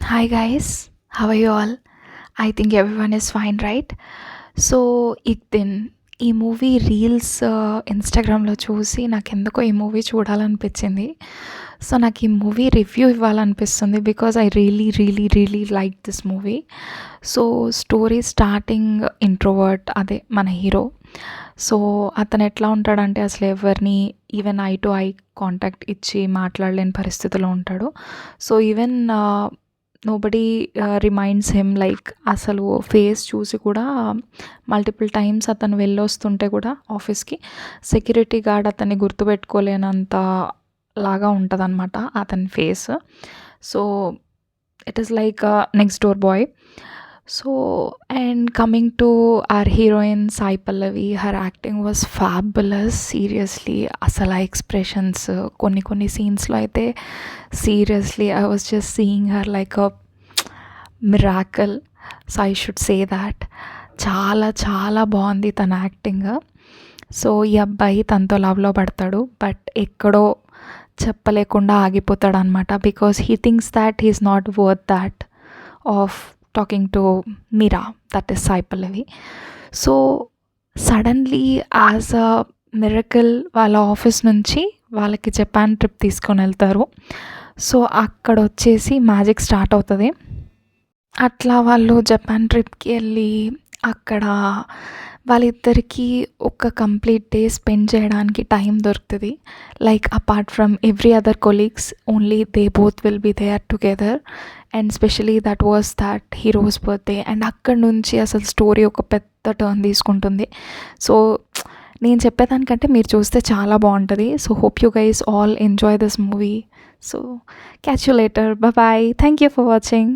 Hi guys, how are you all? I think everyone is fine, right? So ఈ movie reels ఇన్‌స్టాగ్రామ్‌లో చూసి నాకెందుకో ఈ మూవీ చూడాలనిపించింది. సో నాకు ఈ మూవీ రివ్యూ ఇవ్వాలనిపిస్తుంది because I really like this movie. So story starting introvert అదే మన హీరో. సో అతను ఎట్లా ఉంటాడంటే అసలు ఎవరిని even eye to eye contact ఇచ్చి మాట్లాడలేని పరిస్థితిలో ఉంటాడు. So even nobody reminds him like అసలు ఫేస్ చూసి కూడా మల్టిపుల్ టైమ్స్ అతను వెళ్ళొస్తుంటే కూడా ఆఫీస్‌కి సెక్యూరిటీ గార్డ్ అతన్ని గుర్తుపెట్టుకోలేనంత లాగా ఉంటదనమాట అతని face. So it is like next door boy. So and coming to our heroine Sai Pallavi, her acting was fabulous seriously. అసలు ఆ ఎక్స్‌ప్రెషన్స్ కొన్ని సీన్స్‌లో అయితే seriously I was just seeing her like a miracle. So I should say that. చాలా బాగుంది తన acting. So ఈ అబ్బాయి తనతో లవ్‌లో పడతాడు. బట్ ఎక్కడో చెప్పలేకుండా ఆగిపోతాడనమాట. Because he thinks that he is not worth that of talking to Meera, that is Sai Pallavi. So suddenly as a miracle వాళ్ళ ఆఫీస్ నుంచి వాళ్ళకి జపాన్ ట్రిప్ తీసుకొని వెళ్తారు. సో అక్కడ వచ్చేసి మ్యాజిక్ స్టార్ట్ అవుతుంది. అట్లా వాళ్ళు జపాన్ ట్రిప్‌కి వెళ్ళి అక్కడ వాళ్ళిద్దరికీ ఒక కంప్లీట్ డే స్పెండ్ చేయడానికి టైం దొరుకుతుంది. Like apart from every other colleagues only they both will be there together. And specially that was that hero's birthday. And అక్కడి నుంచి అసలు స్టోరీ ఒక పెద్ద టర్న్ తీసుకుంటుంది. సో నేను చెప్పేదానికంటే మీరు చూస్తే చాలా బాగుంటుంది. So hope you guys all enjoy this movie. So catch you later. Bye. Thank you for watching.